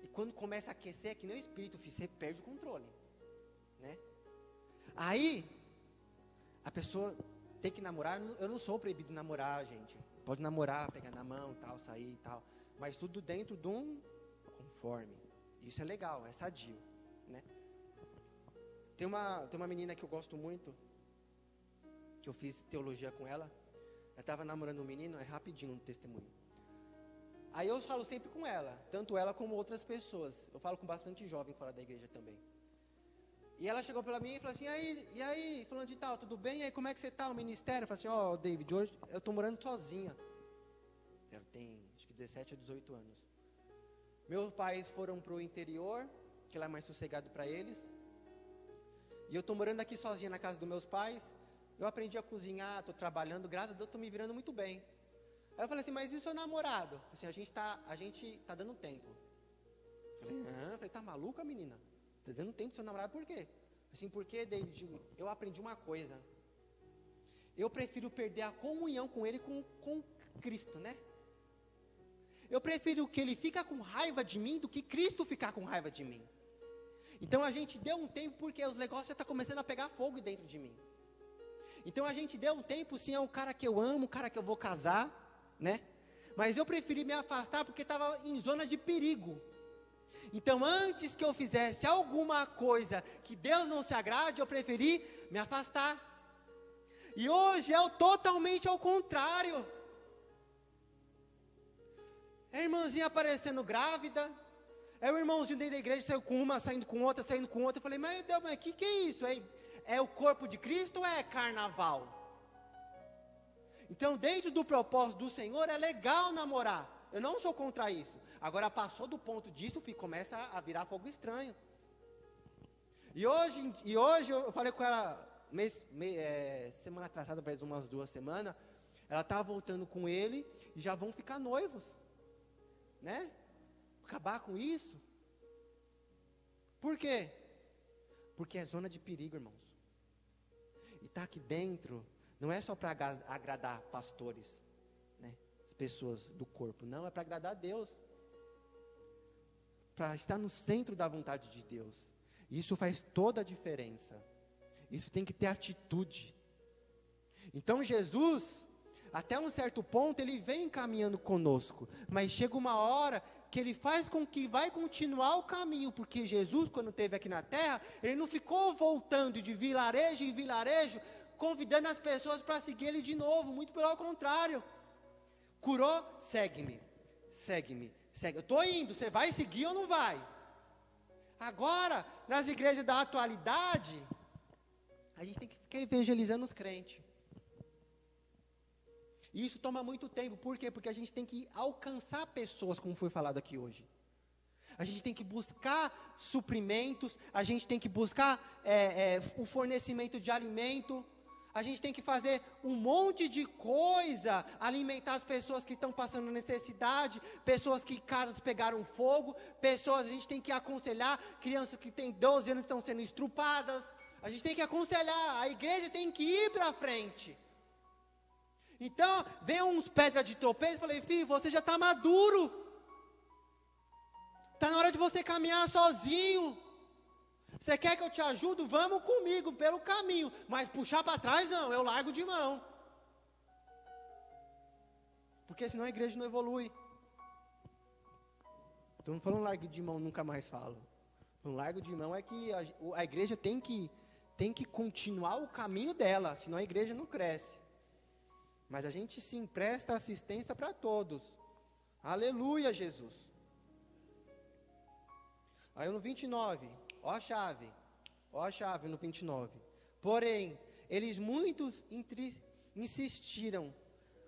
E quando começa a aquecer, é que nem o espírito, você perde o controle, né? Aí, a pessoa tem que namorar, eu não sou proibido de namorar, gente, pode namorar, pegar na mão, tal, sair e tal, mas tudo dentro de um conforme, isso é legal, é sadio, né? Tem uma menina que eu gosto muito, que eu fiz teologia com ela estava namorando um menino, é rapidinho no testemunho. Aí eu falo sempre com ela, tanto ela como outras pessoas. Eu falo com bastante jovem fora da igreja também. E ela chegou para mim e falou assim, e aí, falando de tal, tudo bem? E aí, como é que você está, o ministério? Eu falei assim, David, hoje eu estou morando sozinha. Ela tem, acho que 17 ou 18 anos. Meus pais foram para o interior, que lá é mais sossegado para eles. E eu estou morando aqui sozinha na casa dos meus pais. Eu aprendi a cozinhar, estou trabalhando, graças a Deus estou me virando muito bem. Aí eu falei assim, mas e o seu namorado? Assim, a gente tá dando tempo. Falei, tá maluca, menina? Tá dando tempo do seu namorado, por quê? Assim, porque, David, eu aprendi uma coisa. Eu prefiro perder a comunhão com ele com Cristo, né? Eu prefiro que ele fique com raiva de mim do que Cristo ficar com raiva de mim. Então a gente deu um tempo porque os negócios já estão começando a pegar fogo dentro de mim. Então a gente deu um tempo, sim, é um cara que eu amo, um cara que eu vou casar, né? Mas eu preferi me afastar porque estava em zona de perigo. Então antes que eu fizesse alguma coisa que Deus não se agrade, eu preferi me afastar. E hoje é totalmente ao contrário. É a irmãzinha aparecendo grávida, é o irmãozinho dentro da igreja, saiu com uma, saindo com outra. Eu falei, mas Deus, mas que é isso? É o corpo de Cristo ou é carnaval? Então, dentro do propósito do Senhor, é legal namorar. Eu não sou contra isso. Agora, passou do ponto disso, começa a virar fogo estranho. E hoje eu falei com ela, semana atrasada, faz umas 2 semanas, ela estava voltando com ele e já vão ficar noivos. Né? Acabar com isso. Por quê? Porque é zona de perigo, irmãos. E está aqui dentro, não é só para agradar pastores, né? As pessoas do corpo, não, é para agradar a Deus. para estar no centro da vontade de Deus. Isso faz toda a diferença. Isso tem que ter atitude. Então Jesus, até um certo ponto, ele vem caminhando conosco, mas chega uma hora que ele faz com que vai continuar o caminho, porque Jesus, quando esteve aqui na terra, ele não ficou voltando de vilarejo em vilarejo, convidando as pessoas para seguir ele de novo, muito pelo contrário. Curou, segue-me, segue-me, segue. Eu estou indo, você vai seguir ou não vai? Agora, nas igrejas da atualidade, a gente tem que ficar evangelizando os crentes. E isso toma muito tempo, por quê? Porque a gente tem que alcançar pessoas, como foi falado aqui hoje. A gente tem que buscar suprimentos, a gente tem que buscar o fornecimento de alimento, a gente tem que fazer um monte de coisa, alimentar as pessoas que estão passando necessidade, pessoas que casas pegaram fogo, pessoas, a gente tem que aconselhar, crianças que têm 12 anos estão sendo estrupadas, a gente tem que aconselhar, a igreja tem que ir para frente. Então, vem uns pedras de tropeço, falei, filho, você já está maduro, está na hora de você caminhar sozinho, você quer que eu te ajude? Vamos comigo, pelo caminho, mas puxar para trás não, eu largo de mão, porque senão a igreja não evolui. Então não falando largo de mão, nunca mais falo, um largo de mão é que a igreja tem que continuar o caminho dela, senão a igreja não cresce. Mas a gente sim presta assistência para todos. Aleluia, Jesus. Aí no 29, ó a chave no 29. Porém, eles muitos insistiram,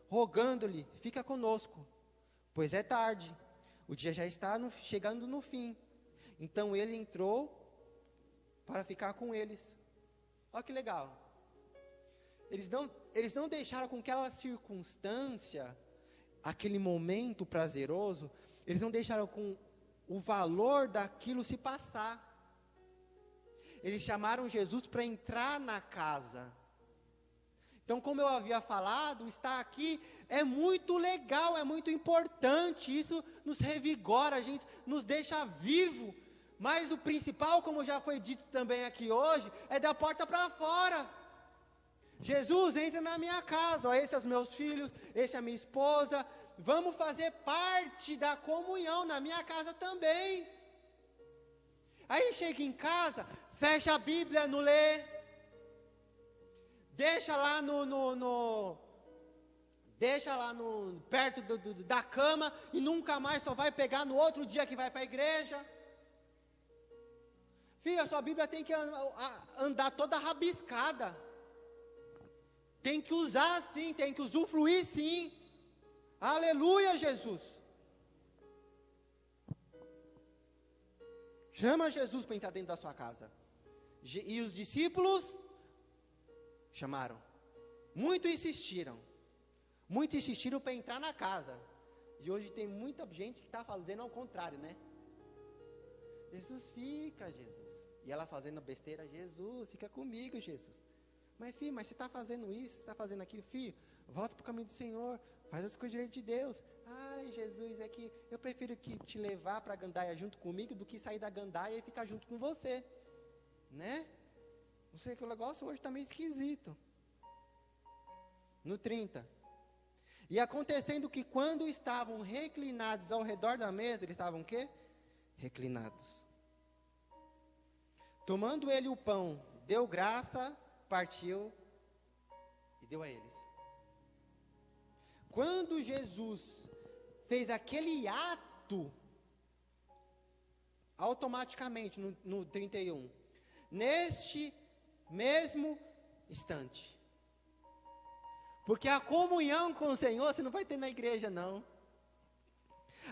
rogando-lhe, fica conosco, pois é tarde, o dia já está chegando no fim. Então ele entrou para ficar com eles. Olha que legal. Eles não deixaram com que aquela circunstância, aquele momento prazeroso, eles não deixaram com o valor daquilo se passar. Eles chamaram Jesus para entrar na casa. Então, como eu havia falado, estar aqui é muito legal, é muito importante, isso nos revigora, a gente nos deixa vivo. Mas o principal, como já foi dito também aqui hoje, é da porta para fora. Jesus, entra na minha casa, ó, esses são os meus filhos, essa é a minha esposa, vamos fazer parte da comunhão na minha casa também. Aí chega em casa, fecha a Bíblia, não lê, deixa lá perto da cama e nunca mais só vai pegar no outro dia que vai para a igreja. Filha, a sua Bíblia tem que andar toda rabiscada. Tem que usar sim, tem que usufruir sim. Aleluia, Jesus. Chama Jesus para entrar dentro da sua casa. E os discípulos chamaram. Muito insistiram para entrar na casa. E hoje tem muita gente que está fazendo ao contrário, né? Jesus, fica, Jesus. E ela fazendo besteira, Jesus, fica comigo, Jesus. Mas filho, mas você está fazendo isso, você está fazendo aquilo, filho, volta para o caminho do Senhor, faz as coisas direito de Deus. Ai, Jesus, é que eu prefiro que te levar para a gandaia junto comigo do que sair da gandaia e ficar junto com você, né? Não sei, que o negócio hoje está meio esquisito. No 30. E acontecendo que quando estavam reclinados ao redor da mesa, eles estavam o quê? Reclinados. Tomando ele o pão, deu graça, partiu e deu a eles. Quando Jesus fez aquele ato, automaticamente no 31, neste mesmo instante, porque a comunhão com o Senhor você não vai ter na igreja não.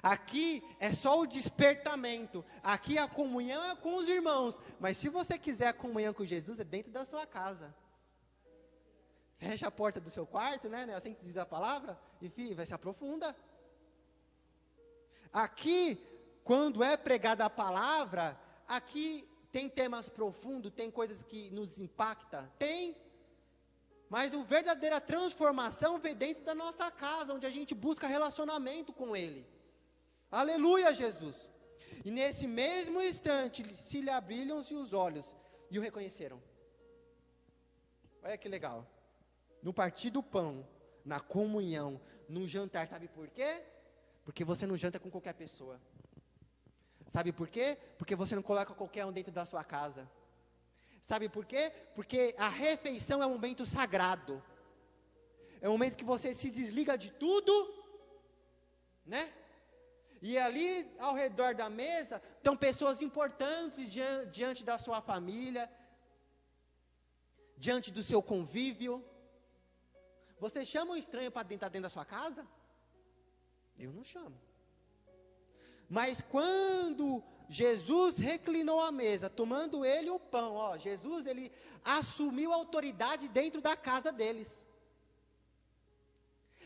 Aqui é só o despertamento, aqui a comunhão é com os irmãos, mas se você quiser a comunhão com Jesus, é dentro da sua casa. Fecha a porta do seu quarto, né? Assim que diz a palavra, e vai se aprofunda. Aqui, quando é pregada a palavra, aqui tem temas profundos, tem coisas que nos impactam, tem. Mas a verdadeira transformação vem dentro da nossa casa, onde a gente busca relacionamento com Ele. Aleluia, Jesus. E nesse mesmo instante se lhe abriram-se os olhos e o reconheceram. Olha que legal. No partir do pão, na comunhão, no jantar, sabe por quê? Porque você não janta com qualquer pessoa. Sabe por quê? Porque você não coloca qualquer um dentro da sua casa. Sabe por quê? Porque a refeição é um momento sagrado. É um momento que você se desliga de tudo, né? E ali, ao redor da mesa, estão pessoas importantes diante da sua família, diante do seu convívio. Você chama um estranho para estar dentro da sua casa? Eu não chamo. Mas quando Jesus reclinou à mesa, tomando ele o pão, Jesus, ele assumiu a autoridade dentro da casa deles.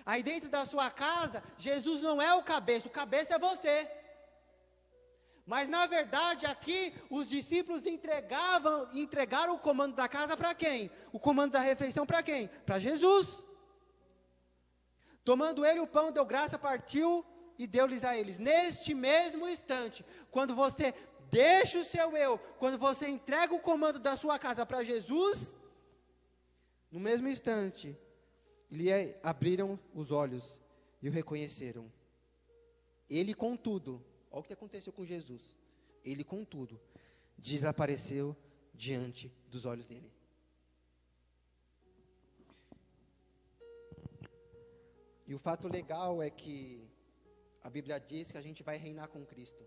Aí dentro da sua casa, Jesus não é o cabeça é você. Mas na verdade aqui, os discípulos entregaram o comando da casa para quem? O comando da refeição para quem? Para Jesus. Tomando ele o pão, deu graça, partiu e deu-lhes a eles. Neste mesmo instante, quando você deixa o seu eu, quando você entrega o comando da sua casa para Jesus, no mesmo instante, lhe abriram os olhos e o reconheceram. Ele, contudo, olha o que aconteceu com Jesus. Ele, contudo, desapareceu diante dos olhos dele. E o fato legal é que a Bíblia diz que a gente vai reinar com Cristo.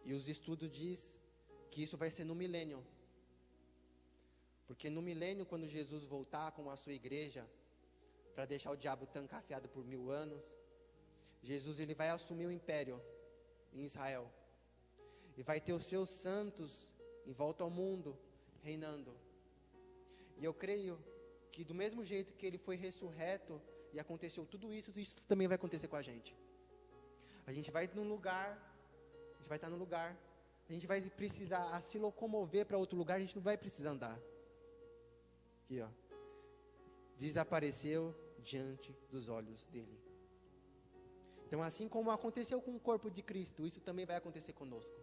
E os estudos dizem que isso vai ser no milênio. Porque no milênio, quando Jesus voltar com a sua igreja, para deixar o diabo trancafiado por 1000 anos, Jesus ele vai assumir o império em Israel. E vai ter os seus santos em volta ao mundo, reinando. E eu creio que do mesmo jeito que ele foi ressurreto e aconteceu tudo isso, isso também vai acontecer com a gente. A gente vai num lugar, a gente vai estar num lugar, a gente vai precisar se locomover para outro lugar, a gente não vai precisar andar. Aqui, desapareceu diante dos olhos dele. Então, assim como aconteceu com o corpo de Cristo, isso também vai acontecer conosco.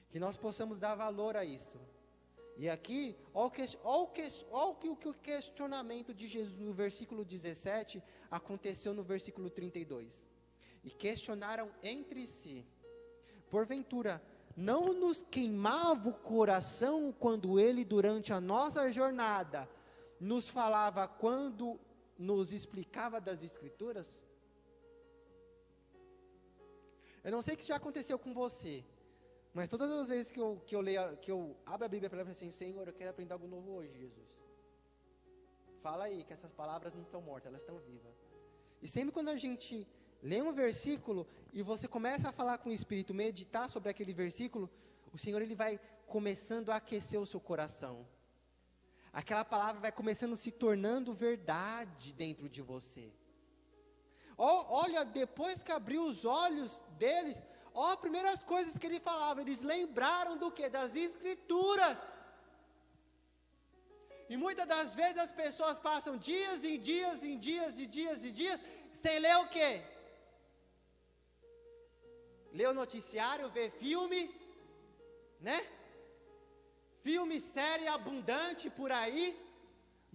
Que nós possamos dar valor a isso. E aqui, olha o questionamento de Jesus no versículo 17 aconteceu no versículo 32. E questionaram entre si: porventura, não nos queimava o coração quando ele, durante a nossa jornada, nos falava, quando nos explicava das Escrituras? Eu não sei o que já aconteceu com você, mas todas as vezes que eu abro a Bíblia para ler, eu falo assim: Senhor, eu quero aprender algo novo hoje, Jesus. Fala aí que essas palavras não estão mortas, elas estão vivas. E sempre quando a gente lê um versículo e você começa a falar com o Espírito, meditar sobre aquele versículo, o Senhor ele vai começando a aquecer o seu coração. Aquela palavra vai começando a se tornando verdade dentro de você. Olha, depois que abriu os olhos deles, as primeiras coisas que ele falava, eles lembraram do quê? Das Escrituras. E muitas das vezes as pessoas passam dias e dias e dias e dias e dias sem ler o quê? Ler o noticiário, ver filme, né? Filme, série abundante por aí,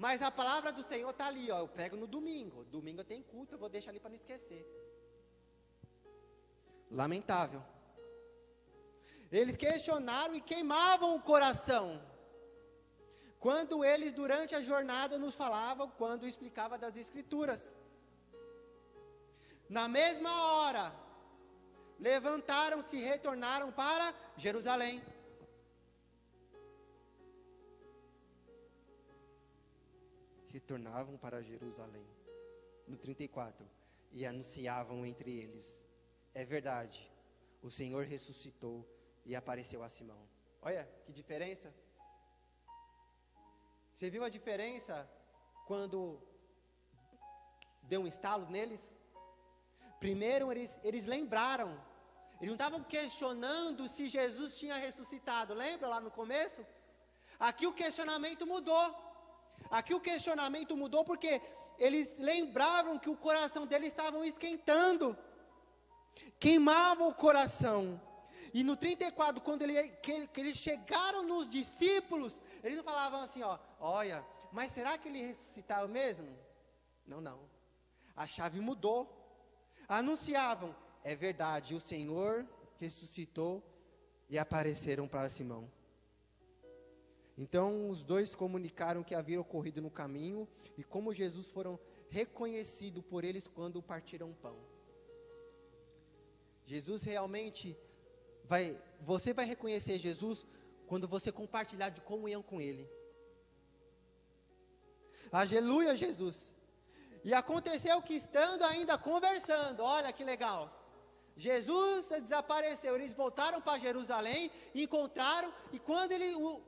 mas a palavra do Senhor está ali, eu pego no domingo. Domingo eu tenho culto, eu vou deixar ali para não esquecer. Lamentável. Eles questionaram e queimavam o coração quando eles durante a jornada nos falavam, quando explicava das Escrituras. Na mesma hora, levantaram-se e retornaram para Jerusalém. Retornavam para Jerusalém. No 34, e anunciavam entre eles: é verdade, o Senhor ressuscitou e apareceu a Simão. Olha que diferença. Você viu a diferença quando deu um estalo neles? Primeiro eles lembraram. Eles não estavam questionando se Jesus tinha ressuscitado. Lembra lá no começo? Aqui o questionamento mudou. Aqui o questionamento mudou porque eles lembravam que o coração deles estava esquentando. queimava o coração. E no 34, quando eles chegaram nos discípulos, eles não falavam assim, olha, mas será que ele ressuscitava mesmo? Não. A chave mudou. Anunciavam, é verdade, o Senhor ressuscitou, e apareceram para Simão. Então os dois comunicaram o que havia ocorrido no caminho, e como Jesus foram reconhecidos por eles quando partiram o pão. Jesus realmente você vai reconhecer Jesus quando você compartilhar de comunhão com Ele. Aleluia, Jesus. E aconteceu que estando ainda conversando, olha que legal, Jesus desapareceu, eles voltaram para Jerusalém, encontraram, e quando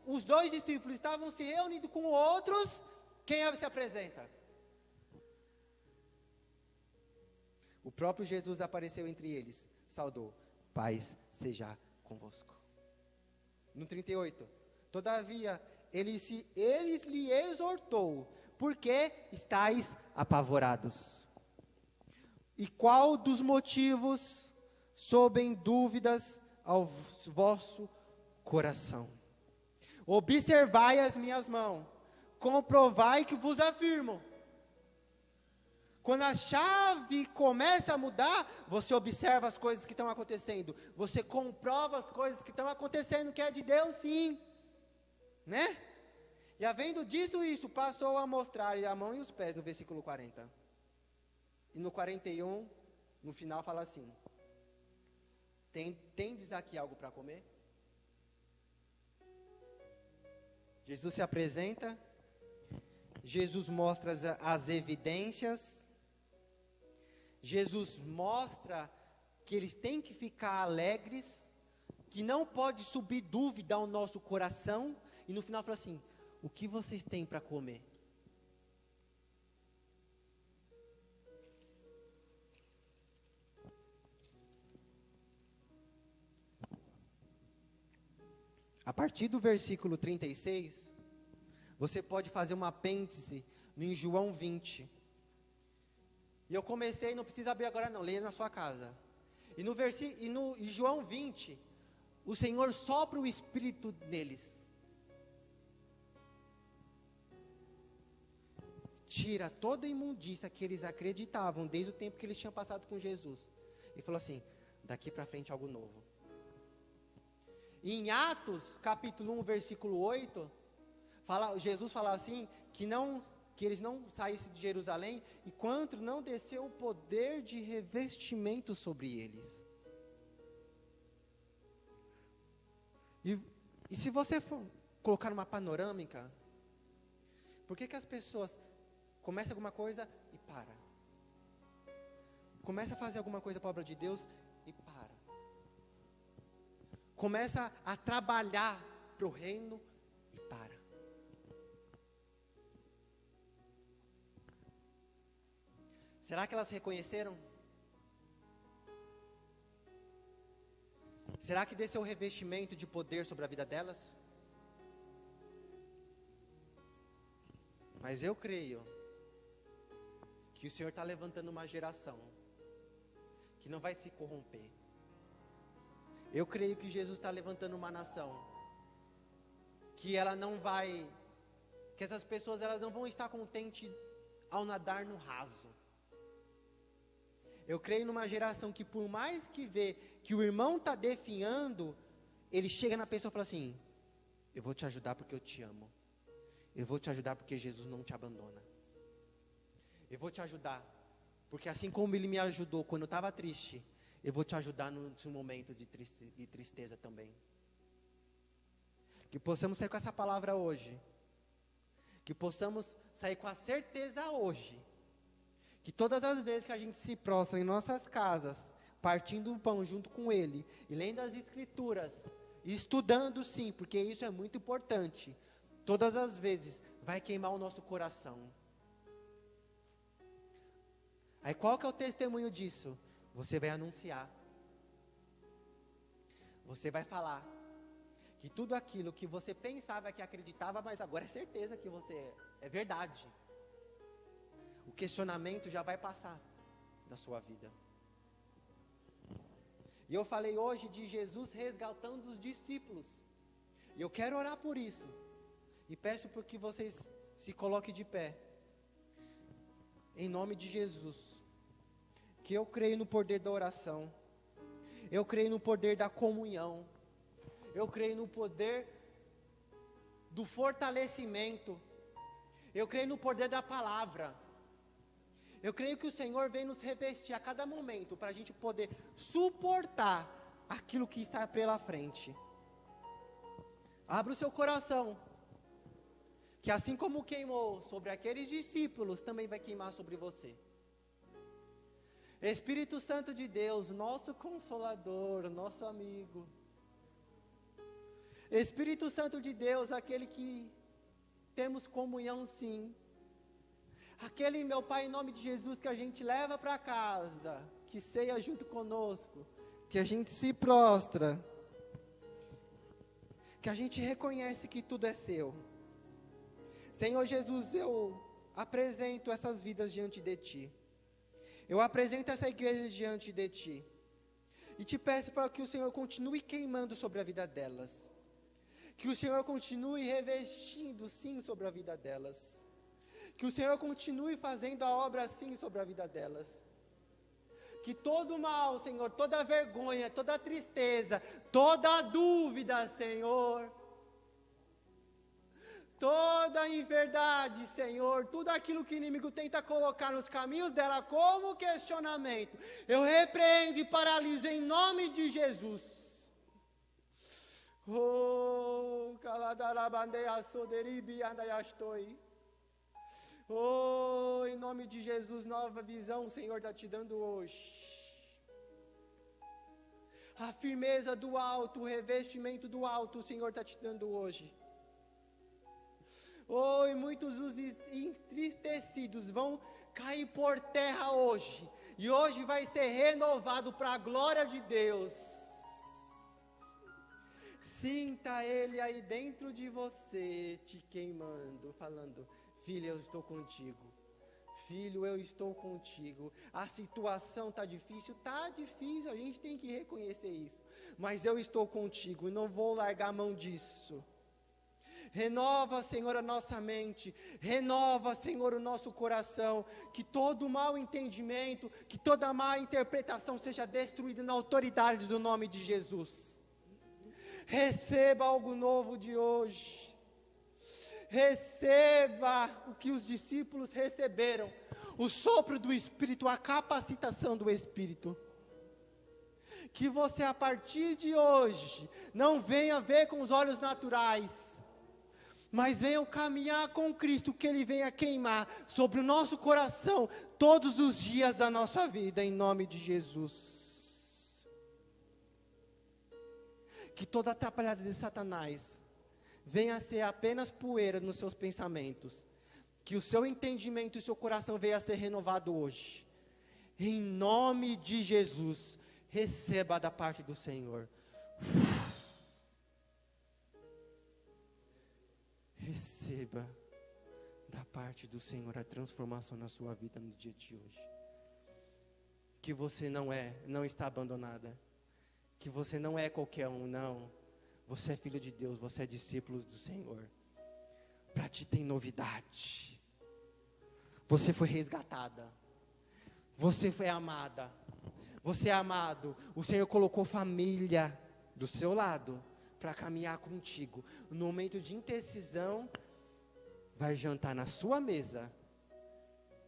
os dois discípulos estavam se reunindo com outros, quem se apresenta? O próprio Jesus apareceu entre eles, saudou, paz seja convosco. No 38, todavia, eles lhe exortou, porque estáis apavorados. E qual dos motivos sobem dúvidas ao vosso coração? Observai as minhas mãos, comprovai que vos afirmo. Quando a chave começa a mudar, você observa as coisas que estão acontecendo, você comprova as coisas que estão acontecendo, que é de Deus sim, né? E havendo disso isso, passou a mostrar a mão e os pés, no versículo 40. E no 41, no final fala assim, tendes aqui algo para comer? Jesus se apresenta, Jesus mostra as evidências, Jesus mostra que eles têm que ficar alegres, que não pode subir dúvida ao nosso coração, e no final fala assim, o que vocês têm para comer? A partir do versículo 36, você pode fazer uma apêndice em João 20. E eu comecei, não precisa abrir agora não, leia na sua casa. E em João 20, o Senhor sopra o Espírito neles. Tira toda a imundícia que eles acreditavam, desde o tempo que eles tinham passado com Jesus. E falou assim, daqui para frente algo novo. E em Atos, capítulo 1, versículo 8, Jesus fala assim, que eles não saíssem de Jerusalém, enquanto não desceu o poder de revestimento sobre eles. E se você for colocar uma panorâmica, por que as pessoas começam alguma coisa e para? Começa a fazer alguma coisa para a obra de Deus e para. Começa a trabalhar para o reino e para. Será que elas reconheceram? Será que desceu o revestimento de poder sobre a vida delas? Mas eu creio que o Senhor está levantando uma geração que não vai se corromper. Eu creio que Jesus está levantando uma nação que ela não vai, que essas pessoas elas não vão estar contentes ao nadar no raso. Eu creio numa geração que por mais que vê que o irmão está definhando, ele chega na pessoa e fala assim, eu vou te ajudar porque eu te amo. Eu vou te ajudar porque Jesus não te abandona. Eu vou te ajudar porque assim como Ele me ajudou quando eu estava triste, eu vou te ajudar no seu momento de tristeza também. Que possamos sair com essa palavra hoje. Que possamos sair com a certeza hoje. Que todas as vezes que a gente se prostra em nossas casas, partindo o pão junto com Ele, e lendo as Escrituras, e estudando sim, porque isso é muito importante. Todas as vezes vai queimar o nosso coração. Aí qual que é o testemunho disso? Você vai anunciar. Você vai falar que tudo aquilo que você pensava que acreditava, mas agora é certeza que é verdade. O questionamento já vai passar da sua vida. E eu falei hoje de Jesus resgatando os discípulos. E eu quero orar por isso. E peço por que vocês se coloquem de pé. Em nome de Jesus. Que eu creio no poder da oração. Eu creio no poder da comunhão. Eu creio no poder do fortalecimento. Eu creio no poder da palavra. Eu creio que o Senhor vem nos revestir a cada momento para a gente poder suportar aquilo que está pela frente. Abra o seu coração, que assim como queimou sobre aqueles discípulos, também vai queimar sobre você. Espírito Santo de Deus, nosso Consolador, nosso amigo. Espírito Santo de Deus, aquele que temos comunhão sim. Aquele, meu Pai, em nome de Jesus, que a gente leva para casa, que ceia junto conosco, que a gente se prostra, que a gente reconhece que tudo é seu. Senhor Jesus, eu apresento essas vidas diante de Ti. Eu apresento essa igreja diante de Ti. E te peço para que o Senhor continue queimando sobre a vida delas. Que o Senhor continue revestindo, sim, sobre a vida delas. Que o Senhor continue fazendo a obra, sim, sobre a vida delas. Que todo mal, Senhor, toda vergonha, toda tristeza, toda dúvida, Senhor, toda inverdade, Senhor, tudo aquilo que o inimigo tenta colocar nos caminhos dela como questionamento, eu repreendo e paraliso em nome de Jesus. Oh, oh, em nome de Jesus, nova visão o Senhor está te dando hoje. A firmeza do alto, o revestimento do alto o Senhor está te dando hoje. Oh, e muitos os entristecidos vão cair por terra hoje. E hoje vai ser renovado para a glória de Deus. Sinta Ele aí dentro de você, te queimando, falando: filho, eu estou contigo. Filho, eu estou contigo. A situação está difícil, a gente tem que reconhecer isso. Mas eu estou contigo e não vou largar a mão disso. Renova, Senhor, a nossa mente. Renova, Senhor, o nosso coração. Que todo mau entendimento, que toda má interpretação seja destruída na autoridade do nome de Jesus. Receba algo novo de hoje. Receba o que os discípulos receberam, o sopro do Espírito, a capacitação do Espírito. Que você a partir de hoje não venha ver com os olhos naturais, mas venha caminhar com Cristo, que Ele venha queimar sobre o nosso coração todos os dias da nossa vida, em nome de Jesus. Que toda atrapalhada de Satanás venha a ser apenas poeira nos seus pensamentos. Que o seu entendimento e o seu coração venha a ser renovado hoje. Em nome de Jesus, receba da parte do Senhor. Receba da parte do Senhor a transformação na sua vida no dia de hoje. Que você não está abandonada. Que você não é qualquer um, não. Você é filho de Deus, você é discípulo do Senhor. Para ti tem novidade. Você foi resgatada. Você foi amada. Você é amado. O Senhor colocou família do seu lado para caminhar contigo. No momento de intercisão, vai jantar na sua mesa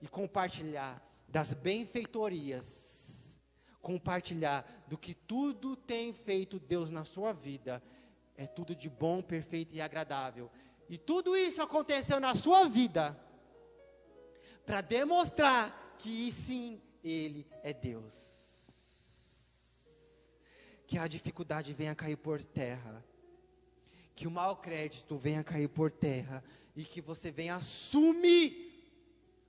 e compartilhar das benfeitorias. Compartilhar do que tudo tem feito Deus na sua vida. É tudo de bom, perfeito e agradável. E tudo isso aconteceu na sua vida para demonstrar que sim, Ele é Deus. Que a dificuldade venha cair por terra. Que o mau crédito venha cair por terra. E que você venha assumir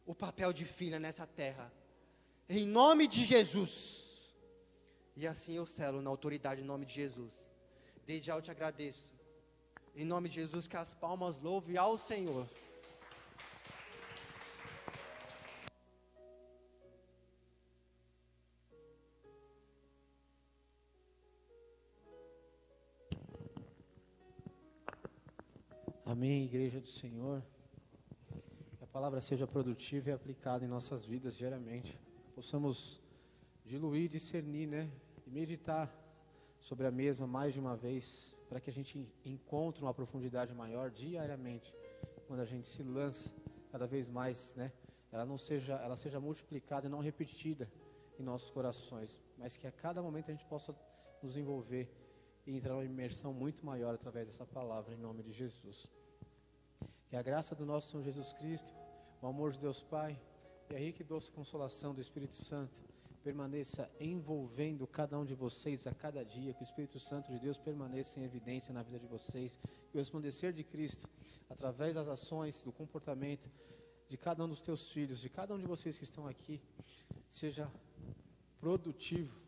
o papel de filha nessa terra. Em nome de Jesus. E assim eu selo na autoridade em nome de Jesus. Desde já eu te agradeço. Em nome de Jesus, que as palmas louvem ao Senhor. Amém, Igreja do Senhor. Que a palavra seja produtiva e aplicada em nossas vidas diariamente. Possamos diluir, discernir, e meditar sobre a mesma mais de uma vez, para que a gente encontre uma profundidade maior diariamente, quando a gente se lança cada vez mais, ela seja multiplicada e não repetida em nossos corações, mas que a cada momento a gente possa nos envolver e entrar numa imersão muito maior através dessa palavra, em nome de Jesus. Que a graça do nosso Senhor Jesus Cristo, o amor de Deus Pai e a rica e doce consolação do Espírito Santo permaneça envolvendo cada um de vocês a cada dia, que o Espírito Santo de Deus permaneça em evidência na vida de vocês, que o resplandecer de Cristo, através das ações, do comportamento de cada um dos teus filhos, de cada um de vocês que estão aqui, seja produtivo,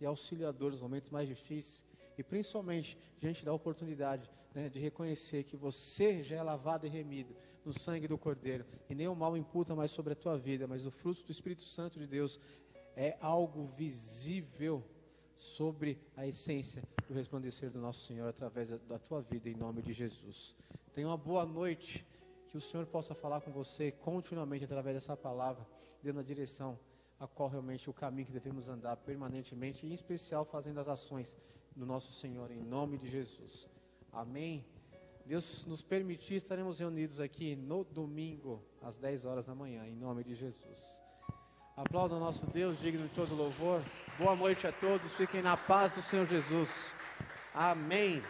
e auxiliador nos momentos mais difíceis, e principalmente diante da oportunidade, de reconhecer que você já é lavado e remido no sangue do Cordeiro, e nem o mal imputa mais sobre a tua vida, mas o fruto do Espírito Santo de Deus é algo visível sobre a essência do resplandecer do nosso Senhor através da tua vida, em nome de Jesus. Tenha uma boa noite, que o Senhor possa falar com você continuamente através dessa palavra, dando a direção a qual realmente o caminho que devemos andar permanentemente, e em especial fazendo as ações do nosso Senhor, em nome de Jesus. Amém. Deus nos permitir, estaremos reunidos aqui no domingo, às 10 horas da manhã, em nome de Jesus. Aplauda ao nosso Deus, digno de todo louvor. Boa noite a todos, fiquem na paz do Senhor Jesus. Amém.